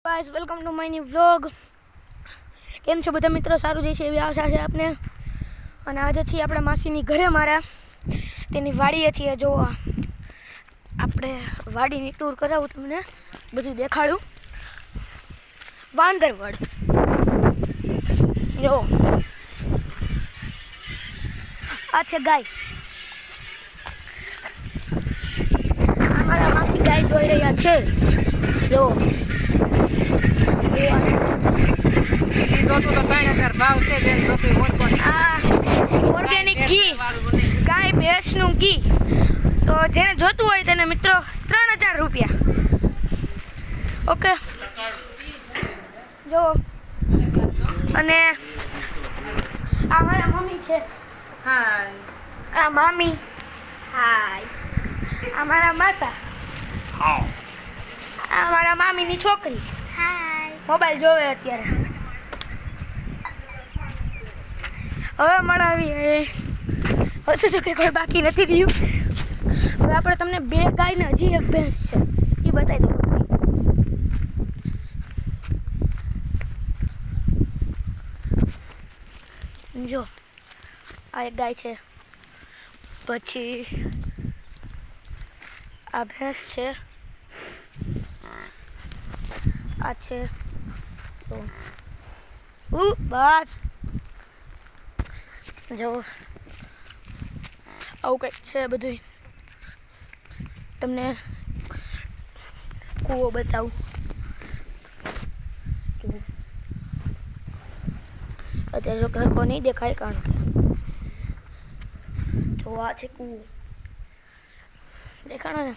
Guys welcome to my new vlog. केम छो બધા મિત્રો? સારું જઈ છે એવી આશા છે આપને। અને આજે છીએ આપણે માસીની ઘરે મારા તેની વાડીએ છીએ। જો આપણે વાડીની ટૂર કરાવું તમને, બધું દેખાડું। વાંદરવડ જો આ છે ગાય। અમારા માસી ગાય દોઈ રહ્યા છે। જો ઓર્ગેનિક ઘી, ગાય ભેંસનું ઘી। તો જેને જોતું હોય તેને મિત્રો 3000 રૂપિયા। ઓકે જો અને આ મારા મમ્મી છે। હાય। આ મામી। હાય। આ મારા માસા। હા। આ મારા મામીની છોકરી। હાય। મોબાઈલ જોવે અત્યારે। હવે મળાવીએ। હજુ જો કે કોઈ બાકી નથી રહ્યું। હવે આપણે તમને બે ગાય ને હજી એક ભેંસ છે એ બતાવી દઉં। જો આ એક ગાય છે, પછી આ ભેંસ છે, આ છે બસ જો આવું કંઈક છે બધું। તમને કૂવો બતાવું। અત્યારે જો ઘર કો નહીં દેખાય કારણ કે જો આ છે કૂવો, દેખાણો ને?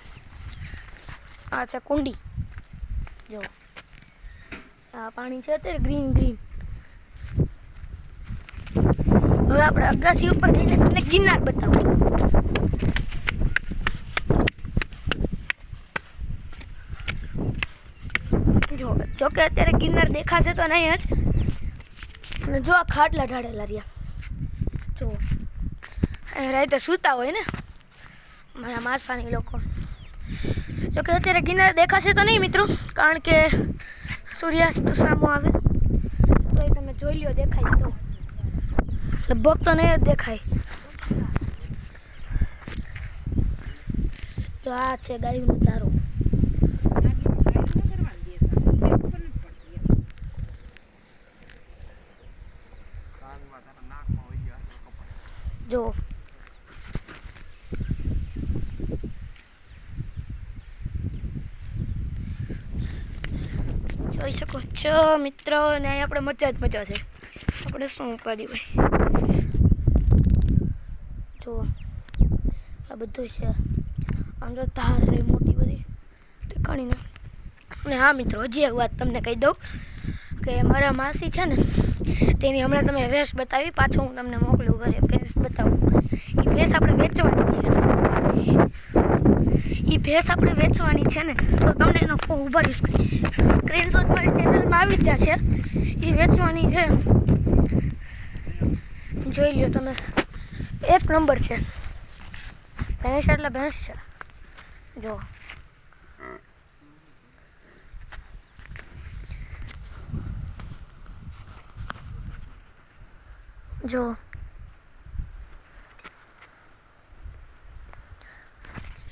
આ છે કુંડી। જો આ પાણી છે અત્યારે ગ્રીન ગ્રીન। હવે આપણે અગાસી ઉપર જઈને તમને ગિરનાર બતાવું। જો કે અત્યારે ગિરનાર દેખાશે તો નહીં જ। અને જો આ ખાટલા ઢાળેલા રહ્યા। જો અહીં રાતે સૂતા હોય ને મારા માસાની લોકો। જો કે અત્યારે ગિરનાર દેખાશે તો નહીં મિત્રો, કારણ કે સૂર્યાસ્ત સામો આવે તો એ તમે જોઈ લ્યો દેખાય તો, લગભગ તો નહીં જ દેખાય। તો આ છે ગાયનો ચારો। જો જોઈ શકો છો મિત્રો, ને અહીં આપણે મજા જ મજા છે। આપણે શું ઉપાડી હોય। જો આ બધું છે, આમ તો ધાર રહી મોટી બધી ઠેકાણીને। અને હા મિત્રો, હજી એક વાત તમને કહી દઉં કે મારા માસી છે ને તેની હમણાં તમે ભેંસ બતાવી, પાછો હું તમને મોકલું ઘરે ભેંસ બતાવું। એ ભેંસ આપણે વેચવાની છે, એ ભેંસ આપણે વેચવાની છે ને, તો તમને એનો ઉભા સ્ક્રીનશોટ મારી ચેનલમાં આવી જ જશે। એ વેચવાની છે, જોઈ લ્યો તમે। એક નંબર છે ભેંસ, એટલે ભેંસ છે। જો જો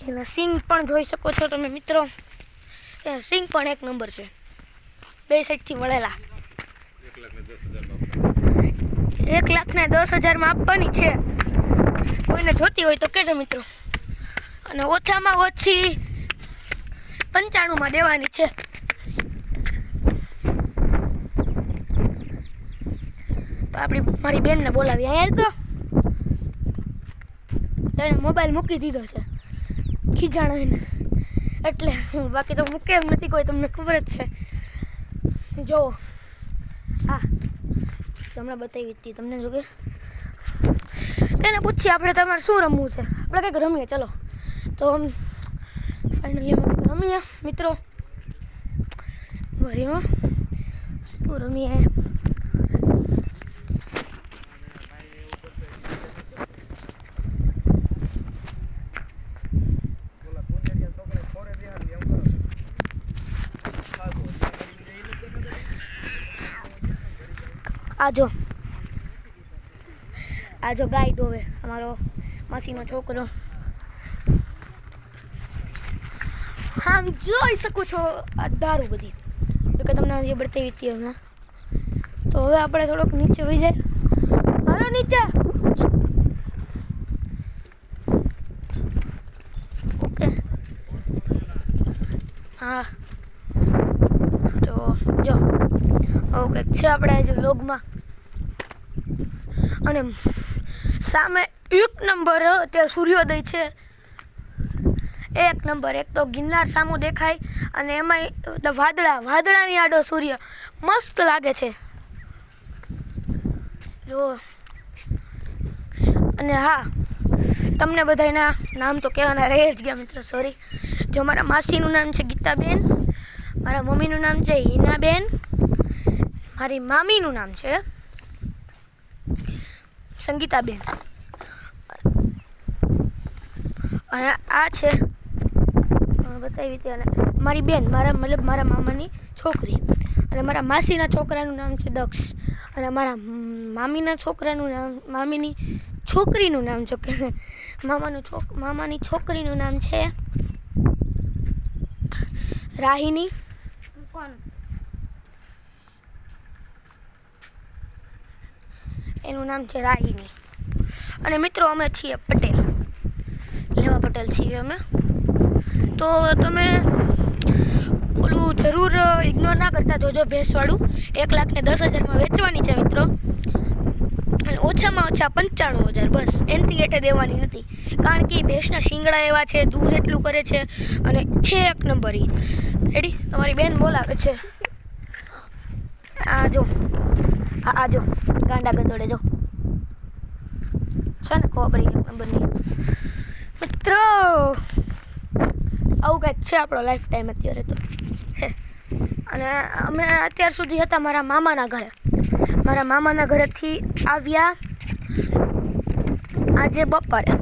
એના સિંગ પણ જોઈ શકો છો તમે મિત્રો। એ સિંગ પણ એક નંબર છે, બે સાઈડથી વળેલા। 1,10,000 માં આપવાની છે। કોઈને જોતી હોય તો કહેજો મિત્રો। અને ઓછામાં ઓછી 95 માં દેવાની છે। તો આપણી મારી બેનને બોલાવી અહીંયા તો તેણે મોબાઈલ મૂકી દીધો છે ખીજાણાને, એટલે બાકી તો મૂકે એમ નથી કોઈ, તમને ખબર જ છે। જો હા હમણાં બતાવી હતી તમને। જો કે તેને પૂછીએ આપણે તમારે શું રમવું છે, આપણે કંઈક રમીએ ચાલો। તો ફાઇનલી અમે કંઈક રમીએ મિત્રો। ભર્યો શું રમીએ? આ જો ગાય દોવે અમારો માસીનો છોકરો. આમ જોઈ શકો છો આ દારૂ બધી તો કે તમને જે બતાવી હતી હમણાં. તો હવે આપણે થોડોક નીચે વહી જાય. હાલો નીચે. ઓકે હા તો જો ઓકે છે આપણે આજે વ્લોગમાં. અને સામે એક નંબર અત્યારે સૂર્યોદય છે. એક નંબર. એક તો ગિરનાર સામું દેખાય અને એમાંય વાદળાની આડો સૂર્ય મસ્ત લાગે છે જો. અને હા તમને બધાના નામ તો કહેવાના રહે જ ગયા મિત્રો, સોરી. જો મારા માસીનું નામ છે ગીતાબેન, મારા મમ્મીનું નામ છે હિનાબેન, મારી મામીનું નામ છે સંગીતાબેન અને આ છે બતાવી હતી. અને મારી બેન મતલબ મારા મામાની છોકરી. અને મારા માસીના છોકરાનું નામ છે દક્ષ. અને મારા મામીના મામીની છોકરીનું નામ જો કે મામાની છોકરીનું નામ છે રાહિની. કોણ? એનું નામ છે રાહિની. અને મિત્રો અમે છીએ પટેલ, લેવા પટેલ છીએ અમે. તો તમે ઓલું જરૂર ઇગ્નોર ના કરતા જોજો. ભેંસવાળું 1,10,000 વેચવાની છે મિત્રો. અને ઓછામાં ઓછા 95,000 બસ, એનથી હેઠે દેવાની નથી. કારણ કે ભેંસના શિંગડા એવા છે, દૂધ એટલું કરે છે અને છે એક નંબર. રેડી? તમારી બેન બોલાવે છે. આ જો ગાંડા ગધોડે જો છે ને ખબર એક નંબરની. મિત્રો આવું કંઈક છે આપણો લાઈફ ટાઈમ અત્યારે તો. અને અમે અત્યાર સુધી હતા મારા મામાના ઘરે. મારા મામાના ઘરેથી આવ્યા આજે બપોરે.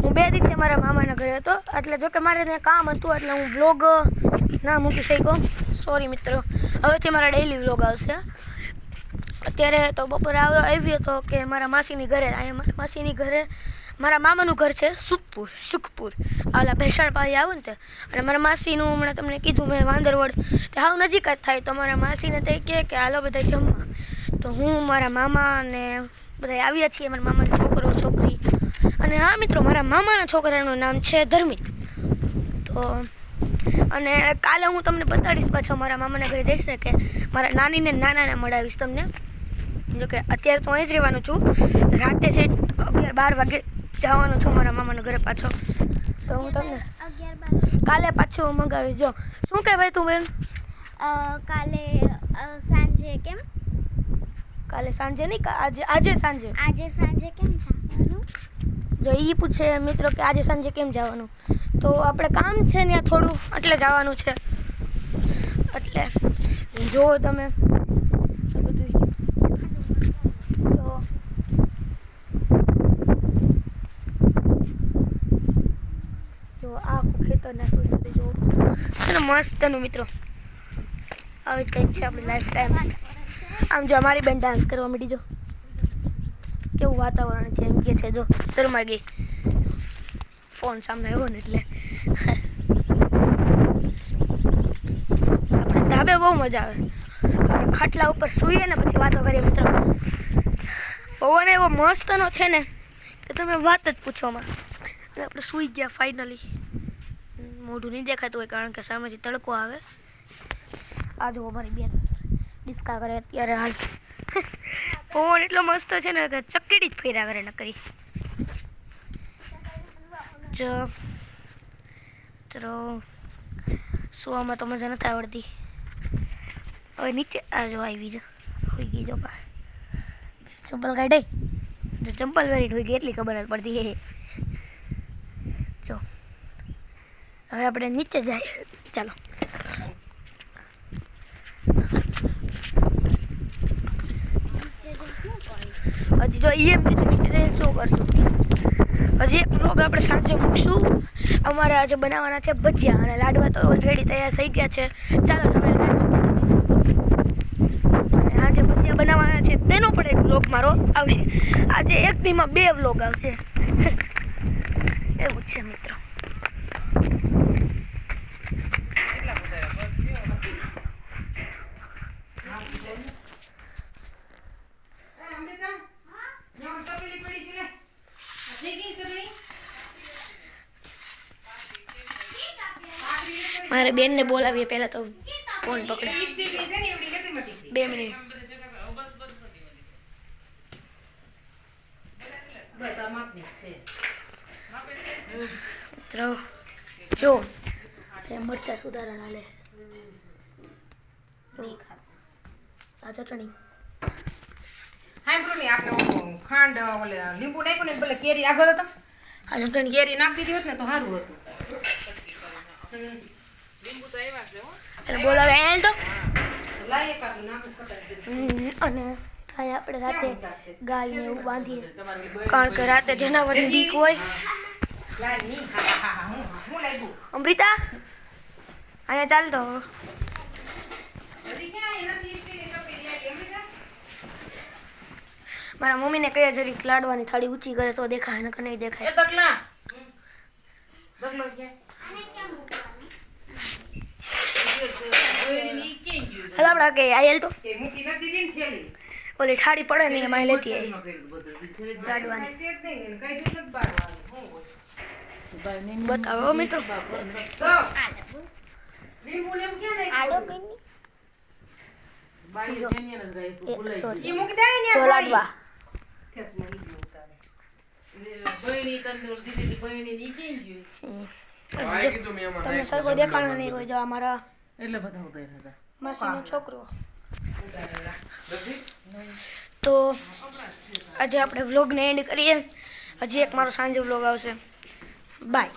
હું 2 દિવસે મારા મામાના ઘરે હતો, એટલે જો કે મારે ત્યાં કામ હતું એટલે હું વ્લોગ ના મૂકી શક્યો, સોરી મિત્રો. હવેથી મારા ડેઈલી વ્લોગ આવશે. અત્યારે તો બપોરે આવ્યો હતો કે મારા માસીની ઘરે. અહીંયા મારા માસીની ઘરે મારા મામાનું ઘર છે સુખપુર આલા ભેસાણ પાસે આવું ને તે. અને મારા માસીનું હમણાં તમને કીધું મેં વાંદરવડ તે હાવ નજીક જ થાય. તો મારા માસીને તે કહે કે હાલો બધા જમવા. તો હું મારા મામા અને બધા આવ્યા છીએ, મારા મામાનો છોકરો છોકરી. અને હા મિત્રો મારા મામાના છોકરાનું નામ છે ધર્મિત. તો અને કાલે હું તમને બતાડીશ પાછો મારા મામાના ઘરે જઈશ કે મારા નાનીને નાનાને મળાવીશ તમને. જોકે અત્યારે તો અહીં જ રહેવાનું છું. રાતે છે 11-12 વાગે જવાનું છું મારા મામાના ઘરે પાછો. તો હું તમને કાલે પાછું મંગાવીશ. જો શું કહે ભાઈ તું બેન? કાલે સાંજે કેમ? કાલે સાંજે નહીં, આજે સાંજે. આજે સાંજે કેમ જવાનું? જો એ પૂછે મિત્રો કે આજે સાંજે કેમ જવાનું, તો આપણે કામ છે ત્યાં થોડું એટલે જવાનું છે. એટલે જો તમે બધું જો આખું ખેતરના સૂર્યોદય જો છે ને મસ્તનું મિત્રો. આવી જ કંઈક છે આપણી લાઈફ ટાઈમ. આમ જો અમારી બેન ડાન્સ કરવા માંડી. જો કેવું વાતાવરણ છે એમ કે છે. જો શરમા ગઈ ફોન સામે આવ્યો ને એટલે. આપણે ધાબે બહુ મજા આવે. ખાટલા ઉપર સૂઈએ ને પછી વાતો કરીએ મિત્રો. પવન એવો મસ્તનો છે ને કે તમે વાત જ પૂછોમાં. અને આપણે સૂઈ ગયા ફાઇનલી. મોઢું નહીં દેખાતું હોય કારણ કે સામેથી તડકો આવે. આ જુઓ મારી બેન ડિસ્કા કરે અત્યારે હાલ. પવન એટલો મસ્ત છે ને કે ચકડી જ ફેર્યા કરે નકરી. ચલો સુવામાં તો મજા નથી આવડતી. હવે નીચે આ જો આવી જો હોઈ ગઈ. જો ચંપલ કાઢે જો ચંપલ પહેરીને હોઈ ગઈ એટલી ખબર જ પડતી. જો હવે આપણે નીચે જાય. ચાલો હજી જો એમ કે નીચે જઈને શું કરશું. હજી એક વ્લોગ આપણે સાંજે મૂકશું. અમારે આજે બનાવવાના છે ભજીયા અને લાડવા તો ઓલરેડી તૈયાર થઈ ગયા છે. ચાલો તમે આજે ભજીયા બનાવવાના છે તેનો મારો આવશે. આજે એક દીમાં 2 વ્લોગ આવશે. એવું છે મિત્રો. મારે બેનને બોલાવીએ પહેલા તો ફોન પકડે 2 મિનિટ. મિત્રો જો એ મરચા સુધારણા લે આ ચટણી ખાંડ લીંબુ નાખ્યું ને ભલે કેરી આગળ હતો આ ચટણી કેરી નાખી દીધી હોત ને તો સારું હતું. એને બોલાવે આयल તો લાય કાકી નાખું ખટાઈ અને થાય આપણે રાતે ગાય ને એવું બાંધીએ કારણ કે રાતે જનાવરની બીક હોય. લાય ની હા હું લાગ્યું અમૃતા અહીંયા ચાલ તો મારા મમ્મીને કહીએ જરીક લાડવાની થાળી ઊંચી કરે તો દેખાય નકર નહીં દેખાય. હાલ આપણે કે આયેલ તો મૂકી નથી દીધી ને થેલી ઓલી થાળી પડે ને એમાં લેતી આવી લાડવાની. બતાવો મિત્રો લીંબુ લેમ ક્યાં આડો નાખ્યું? કઈ સોરી ઈ મૂકી દે ને તો લાડવા તમને સરખો દેખાણો નહીં કોઈ જો અમારા એટલે બધા ઉતાર્યા હતા. માસીનો છોકરો. તો આજે આપણે વ્લોગને એન્ડ કરીએ. હજી એક મારો સાંજે વ્લોગ આવશે. બાય.